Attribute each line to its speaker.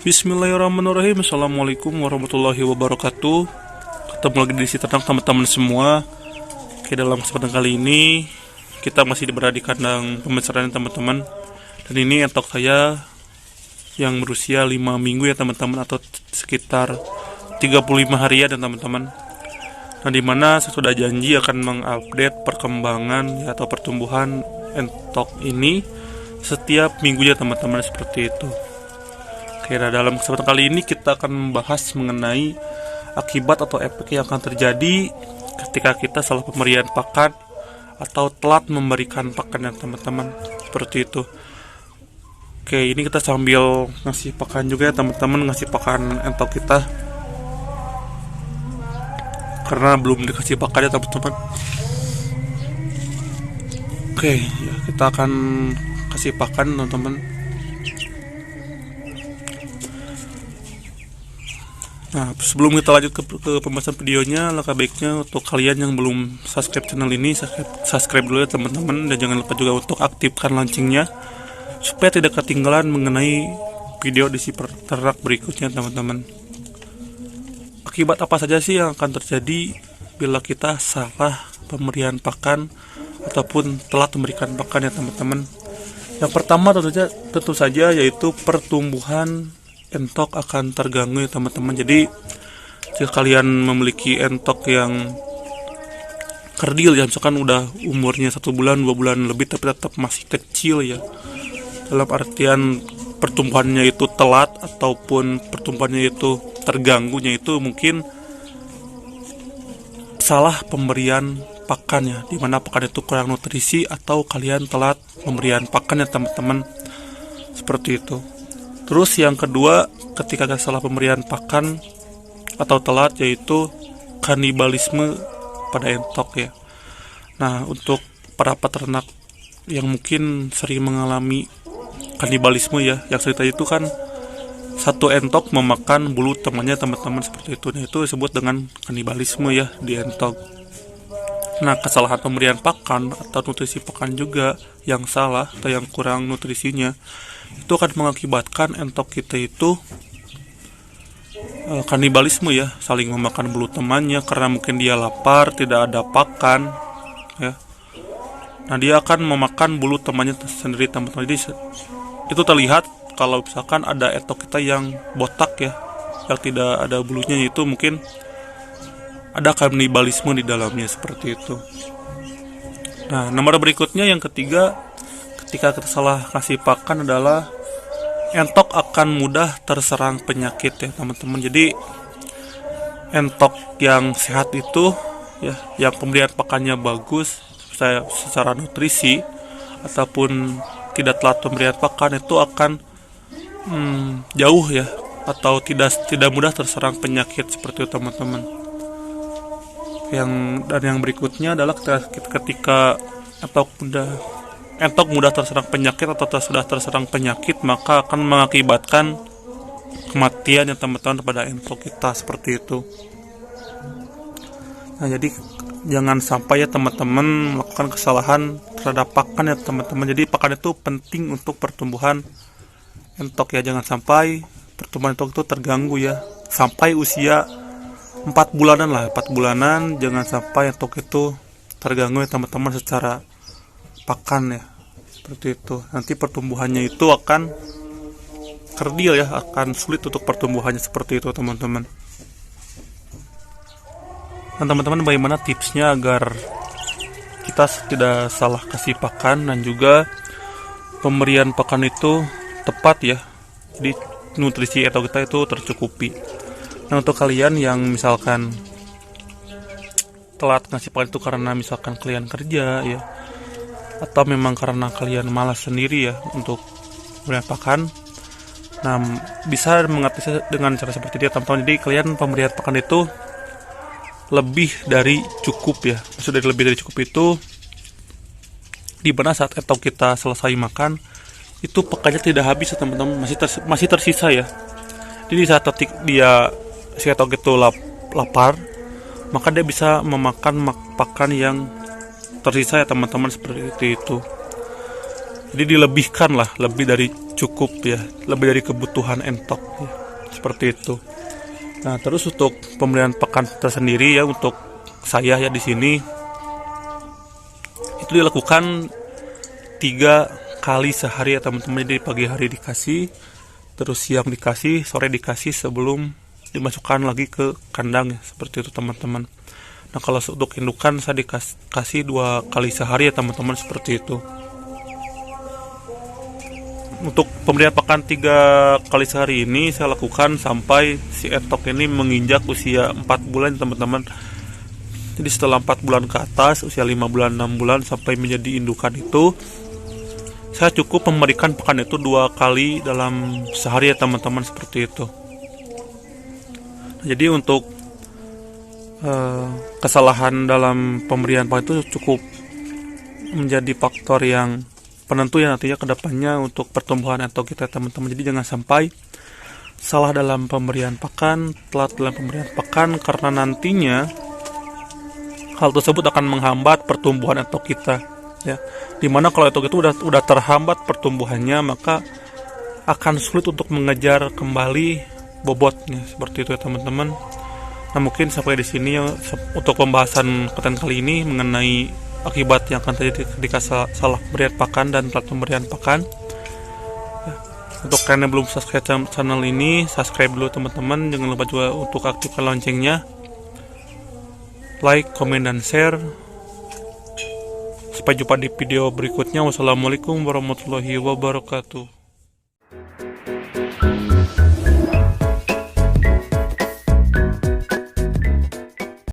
Speaker 1: Bismillahirrahmanirrahim. Assalamualaikum warahmatullahi wabarakatuh. Ketemu lagi di sini tenang teman-teman semua. Oke, dalam kesempatan kali ini kita masih berada di kandang pembesaran teman-teman. Dan ini entok saya yang berusia 5 minggu ya teman-teman, atau sekitar 35 hari ya dan teman-teman. Nah, dimana saya sudah janji akan mengupdate perkembangan atau pertumbuhan entok ini setiap minggunya teman-teman, seperti itu. Oke, nah dalam kesempatan kali ini kita akan membahas mengenai akibat atau efek yang akan terjadi ketika kita salah pemberian pakan atau telat memberikan pakan ya teman-teman, seperti itu. Oke, ini kita sambil ngasih pakan juga ya teman-teman, ngasih pakan entok kita karena belum dikasih pakan ya teman-teman. Oke, ya, kita akan kasih pakan teman-teman. Nah, sebelum kita lanjut ke pembahasan videonya, langkah baiknya untuk kalian yang belum subscribe channel ini, subscribe dulu ya teman-teman, dan jangan lupa juga untuk aktifkan loncengnya supaya tidak ketinggalan mengenai video di si ternak berikutnya teman-teman. Akibat apa saja sih yang akan terjadi bila kita salah pemberian pakan ataupun telat memberikan pakan ya teman-teman? Yang pertama tentu saja yaitu pertumbuhan entok akan terganggu ya teman-teman. Jadi jika kalian memiliki entok yang kerdil ya, misalkan udah umurnya 1 bulan 2 bulan lebih tapi tetap masih kecil ya, dalam artian pertumbuhannya itu telat ataupun pertumbuhannya itu terganggunya itu mungkin salah pemberian pakan ya, dimana pakan itu kurang nutrisi atau kalian telat pemberian pakan ya teman-teman, seperti itu. Terus yang kedua, ketika salah pemberian pakan atau telat, yaitu kanibalisme pada entok ya. Nah, untuk para peternak yang mungkin sering mengalami kanibalisme ya, yang cerita itu kan satu entok memakan bulu temannya teman-teman, seperti itu. Nah, itu disebut dengan kanibalisme ya di entok. Nah, kesalahan pemberian pakan atau nutrisi pakan juga yang salah atau yang kurang nutrisinya itu akan mengakibatkan entok kita itu kanibalisme ya, saling memakan bulu temannya karena mungkin dia lapar, tidak ada pakan ya. Nah, dia akan memakan bulu temannya sendiri teman-teman. Jadi itu terlihat kalau misalkan ada entok kita yang botak ya, yang tidak ada bulunya, itu mungkin ada kanibalisme di dalamnya, seperti itu. Nah, nomor berikutnya yang ketiga, ketika kita salah kasih pakan adalah entok akan mudah terserang penyakit ya teman-teman. Jadi entok yang sehat itu ya, yang pemberian pakannya bagus secara nutrisi ataupun tidak telat pemberian pakan, itu akan jauh ya, atau tidak mudah terserang penyakit, seperti itu teman-teman. Yang berikutnya adalah ketika entok mudah terserang penyakit atau sudah terserang penyakit, maka akan mengakibatkan kematian ya teman-teman pada entok kita, seperti itu. Nah, jadi jangan sampai ya teman-teman melakukan kesalahan terhadap pakan ya teman-teman. Jadi pakan itu penting untuk pertumbuhan entok ya, jangan sampai pertumbuhan entok itu terganggu ya, sampai usia 4 bulanan lah, 4 bulanan jangan sampai entok itu terganggu ya teman-teman secara pakan ya, seperti itu. Nanti pertumbuhannya itu akan kerdil ya, akan sulit untuk pertumbuhannya, seperti itu teman-teman. Dan teman-teman, bagaimana tipsnya agar kita tidak salah kasih pakan dan juga pemberian pakan itu tepat ya, jadi nutrisi atau kita itu tercukupi. Nah, untuk kalian yang misalkan telat ngasih pakan itu karena misalkan kalian kerja ya, atau memang karena kalian malas sendiri ya untuk memberikan pakan, nah bisa mengatasi dengan cara seperti itu teman-teman. Jadi kalian pemberian pakan itu lebih dari cukup ya. Maksudnya lebih dari cukup itu di mana saat entok kita selesai makan itu pakannya tidak habis ya teman-teman, masih tersisa ya. Jadi saat dia si entok itu lapar, maka dia bisa memakan pakan yang tersisa ya teman-teman, seperti itu. Jadi dilebihkan lah, lebih dari cukup ya, lebih dari kebutuhan entok ya, seperti itu. Nah, terus untuk pemberian pakan tersendiri ya, untuk saya ya di sini itu dilakukan 3 kali sehari ya teman-teman. Jadi pagi hari dikasih, terus siang dikasih, sore dikasih sebelum dimasukkan lagi ke kandang ya, seperti itu teman-teman. Nah, kalau untuk indukan saya dikasih 2 kali sehari ya teman-teman, seperti itu. Untuk pemberian pakan 3 kali sehari ini saya lakukan sampai si entok ini menginjak usia 4 bulan teman-teman. Jadi setelah 4 bulan ke atas, usia 5 bulan, 6 bulan sampai menjadi indukan itu, saya cukup memberikan pakan itu 2 kali dalam sehari ya teman-teman, seperti itu. Jadi untuk kesalahan dalam pemberian pakan itu cukup menjadi faktor yang penentu ya nantinya kedepannya untuk pertumbuhan entok kita teman-teman. Jadi jangan sampai salah dalam pemberian pakan, telat dalam pemberian pakan, karena nantinya hal tersebut akan menghambat pertumbuhan entok kita ya. Dimana kalau entok itu udah terhambat pertumbuhannya, maka akan sulit untuk mengejar kembali bobotnya, seperti itu ya teman-teman. Nah, mungkin sampai di sini ya untuk pembahasan konten kali ini mengenai akibat yang akan terjadi ketika salah pemberian pakan dan telat pemberian pakan. Untuk kalian yang belum subscribe channel ini, subscribe dulu teman-teman. Jangan lupa juga untuk aktifkan loncengnya, like, komen, dan share. Sampai jumpa di video berikutnya. Wassalamualaikum warahmatullahi wabarakatuh.